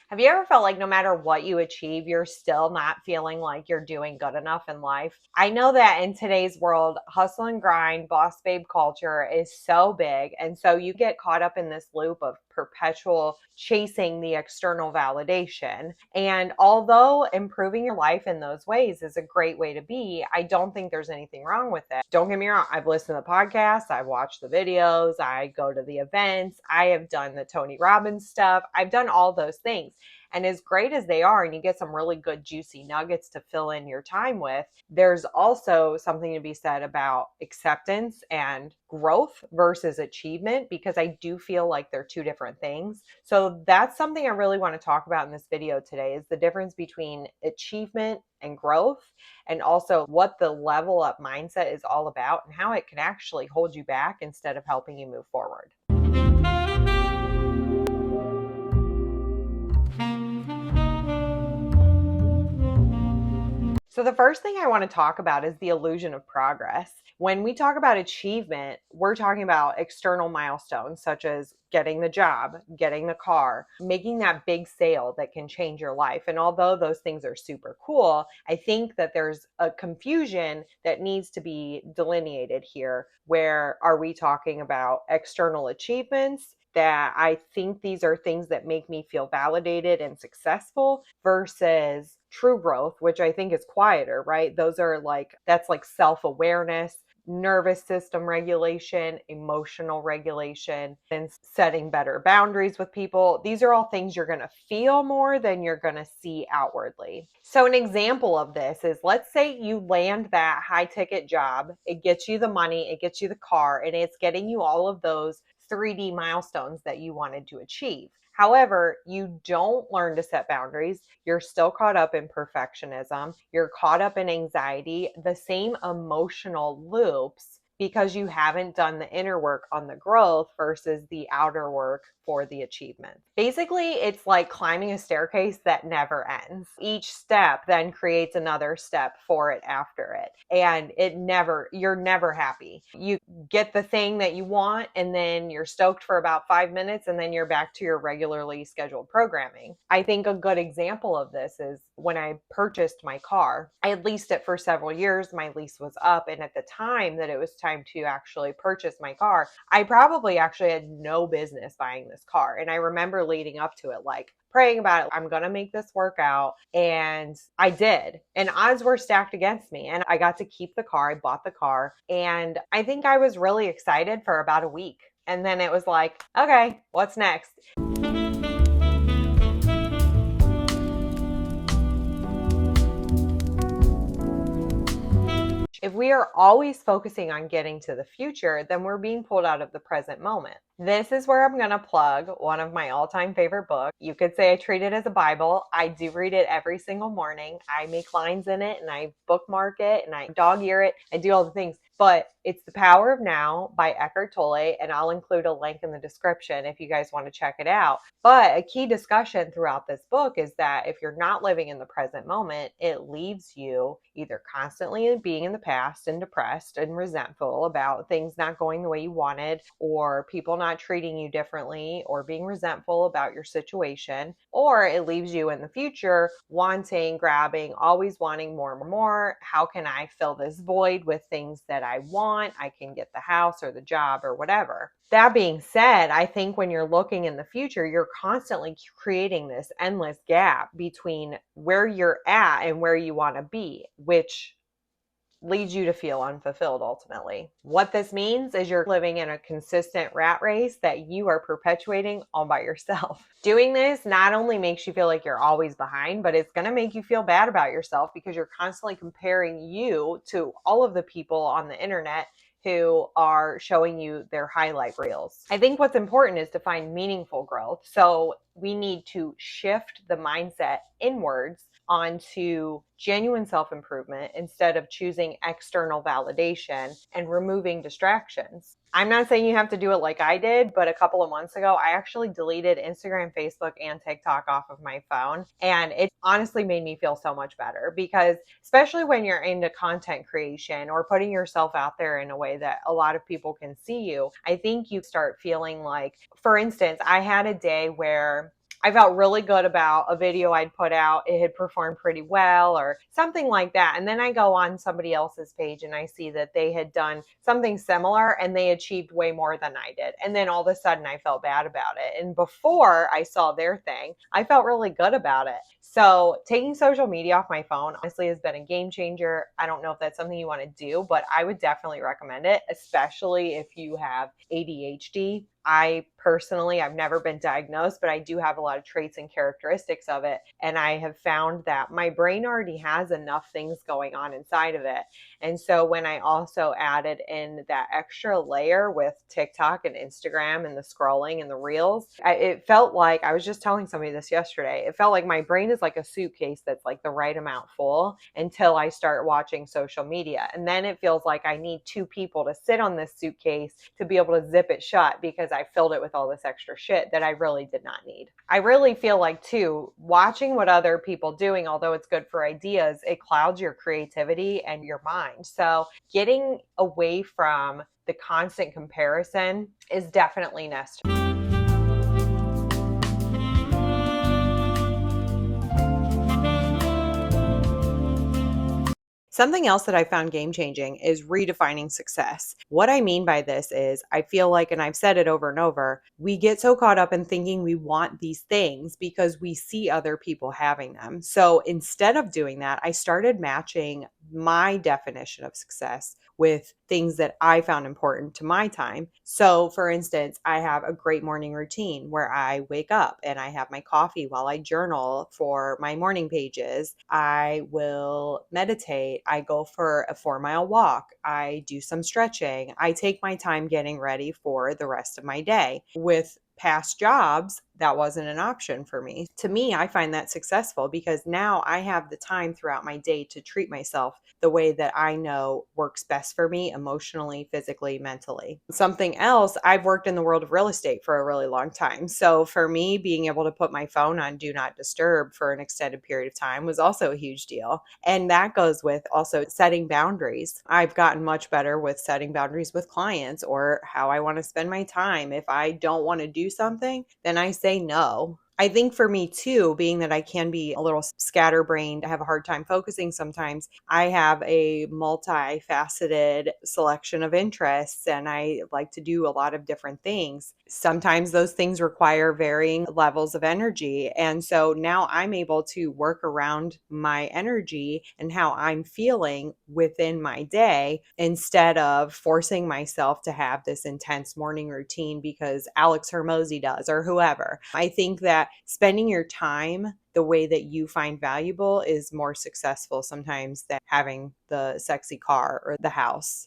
Have you ever felt like no matter what you achieve, you're still not feeling like you're doing good enough in life? I know that in today's world, hustle and grind, boss babe culture is so big. And so you get caught up in this loop of perpetual chasing the external validation. And although improving your life in those ways is a great way to be, I don't think there's anything wrong with it. Don't get me wrong. I've listened to the podcasts, I've watched the videos, I go to the events, I have done the Tony Robbins stuff. I've done all those things. And as great as they are, and you get some really good juicy nuggets to fill in your time with, there's also something to be said about acceptance and growth versus achievement, because I do feel like they're two different things. So that's something I really want to talk about in this video today, is the difference between achievement and growth, and also what the level up mindset is all about and how it can actually hold you back instead of helping you move forward. So, the first thing I want to talk about is the illusion of progress. When we talk about achievement, we're talking about external milestones such as getting the job, getting the car, making that big sale that can change your life. And although those things are super cool, I think that there's a confusion that needs to be delineated here. Where are we talking about external achievements? That I think these are things that make me feel validated and successful, versus true growth, which I think is quieter, right? Those are like, that's like self-awareness, nervous system regulation, emotional regulation, and setting better boundaries with people. These are all things you're going to feel more than you're going to see outwardly. So an example of this is, let's say you land that high ticket job. It gets you the money, it gets you the car, and it's getting you all of those 3D milestones that you wanted to achieve. However, you don't learn to set boundaries. You're still caught up in perfectionism. You're caught up in anxiety, the same emotional loops, because you haven't done the inner work on the growth versus the outer work for the achievement. Basically, it's like climbing a staircase that never ends. Each step then creates another step for it after it. And you're never happy. You get the thing that you want, and then you're stoked for about 5 minutes, and then you're back to your regularly scheduled programming. I think a good example of this is when I purchased my car. I had leased it for several years. My lease was up, and at the time that it was time to actually purchase my car, I probably actually had no business buying this car. And I remember leading up to it, like, praying about it. I'm going to make this work out. And I did. And odds were stacked against me. And I got to keep the car. I bought the car. And I think I was really excited for about a week. And then it was like, okay, what's next? If we are always focusing on getting to the future, then we're being pulled out of the present moment. This is where I'm going to plug one of my all-time favorite books. You could say I treat it as a Bible. I do read it every single morning. I make lines in it, and I bookmark it, and I dog ear it. I do all the things. But it's The Power of Now by Eckhart Tolle, and I'll include a link in the description if you guys want to check it out. But a key discussion throughout this book is that if you're not living in the present moment, it leaves you either constantly being in the past and depressed and resentful about things not going the way you wanted, or people not treating you differently, or being resentful about your situation, or it leaves you in the future wanting, grabbing, always wanting more and more. How can I fill this void with things that I want? I can get the house or the job or whatever. That being said, I think when you're looking in the future, you're constantly creating this endless gap between where you're at and where you want to be, which leads you to feel unfulfilled ultimately. What this means is you're living in a consistent rat race that you are perpetuating all by yourself. Doing this not only makes you feel like you're always behind, but it's going to make you feel bad about yourself, because you're constantly comparing you to all of the people on the internet who are showing you their highlight reels. I think what's important is to find meaningful growth. So we need to shift the mindset inwards onto genuine self-improvement instead of choosing external validation and removing distractions. I'm not saying you have to do it like I did, but a couple of months ago, I actually deleted Instagram, Facebook, and TikTok off of my phone. And it honestly made me feel so much better, because especially when you're into content creation or putting yourself out there in a way that a lot of people can see you, I think you start feeling like, for instance, I had a day where I felt really good about a video I'd put out. It had performed pretty well or something like that. And then I go on somebody else's page and I see that they had done something similar and they achieved way more than I did. And then all of a sudden I felt bad about it. And before I saw their thing, I felt really good about it. So taking social media off my phone honestly has been a game changer. I don't know if that's something you want to do, but I would definitely recommend it, especially if you have ADHD. I've never been diagnosed, but I do have a lot of traits and characteristics of it. And I have found that my brain already has enough things going on inside of it. And so when I also added in that extra layer with TikTok and Instagram and the scrolling and the reels, it felt like, I was just telling somebody this yesterday, it felt like my brain is like a suitcase that's like the right amount full until I start watching social media. And then it feels like I need two people to sit on this suitcase to be able to zip it shut because I filled it with all this extra shit that I really did not need. I really feel like too, watching what other people doing, although it's good for ideas, it clouds your creativity and your mind. So getting away from the constant comparison is definitely necessary. Something else that I found game changing is redefining success. What I mean by this is I feel like, and I've said it over and over, we get so caught up in thinking we want these things because we see other people having them. So instead of doing that, I started matching my definition of success with things that I found important to my time. So for instance, I have a great morning routine where I wake up and I have my coffee while I journal for my morning pages. I will meditate. I go for a 4-mile walk. I do some stretching. I take my time getting ready for the rest of my day. With past jobs, that wasn't an option for me. To me, I find that successful because now I have the time throughout my day to treat myself the way that I know works best for me emotionally, physically, mentally. Something else, I've worked in the world of real estate for a really long time. So for me, being able to put my phone on do not disturb for an extended period of time was also a huge deal. And that goes with also setting boundaries. I've gotten much better with setting boundaries with clients or how I want to spend my time. If I don't want to do something, then I say no. I think for me too, being that I can be a little scatterbrained, I have a hard time focusing sometimes. I have a multifaceted selection of interests and I like to do a lot of different things. Sometimes those things require varying levels of energy. And so now I'm able to work around my energy and how I'm feeling within my day instead of forcing myself to have this intense morning routine because Alex Hermosi does or whoever. I think that spending your time the way that you find valuable is more successful sometimes than having the sexy car or the house.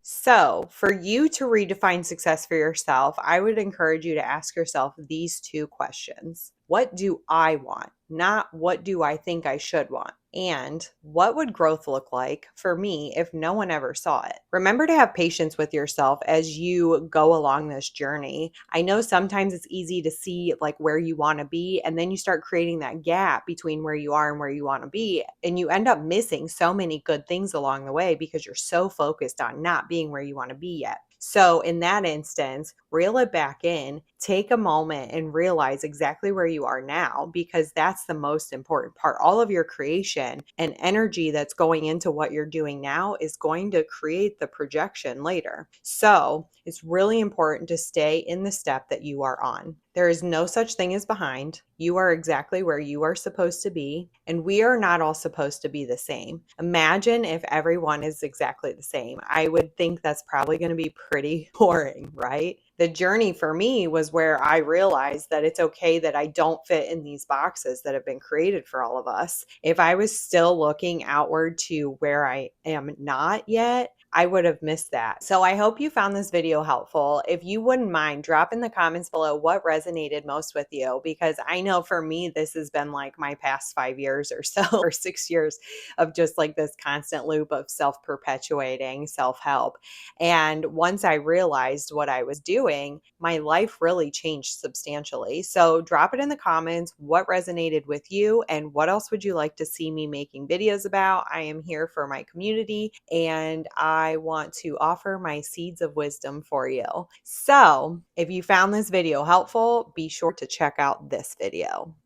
So, for you to redefine success for yourself, I would encourage you to ask yourself these two questions. What do I want? Not what do I think I should want? And what would growth look like for me if no one ever saw it? Remember to have patience with yourself as you go along this journey. I know sometimes it's easy to see like where you want to be, and then you start creating that gap between where you are and where you want to be. And you end up missing so many good things along the way because you're so focused on not being where you want to be yet. So in that instance, reel it back in, take a moment and realize exactly where you are now, because that's the most important part. All of your creation and energy that's going into what you're doing now is going to create the projection later. So it's really important to stay in the step that you are on. There is no such thing as behind. You are exactly where you are supposed to be, and we are not all supposed to be the same. Imagine if everyone is exactly the same. I would think that's probably going to be pretty boring, right? The journey for me was where I realized that it's okay that I don't fit in these boxes that have been created for all of us. If I was still looking outward to where I am not yet, I would have missed that. So I hope you found this video helpful. If you wouldn't mind, drop in the comments below what resonated most with you, because I know for me, this has been like my past 5 years or so, or 6 years of just like this constant loop of self-perpetuating self-help. And once I realized what I was doing, my life really changed substantially. So drop it in the comments what resonated with you and what else would you like to see me making videos about. I am here for my community, and I I want to offer my seeds of wisdom for you. So, if you found this video helpful, be sure to check out this video.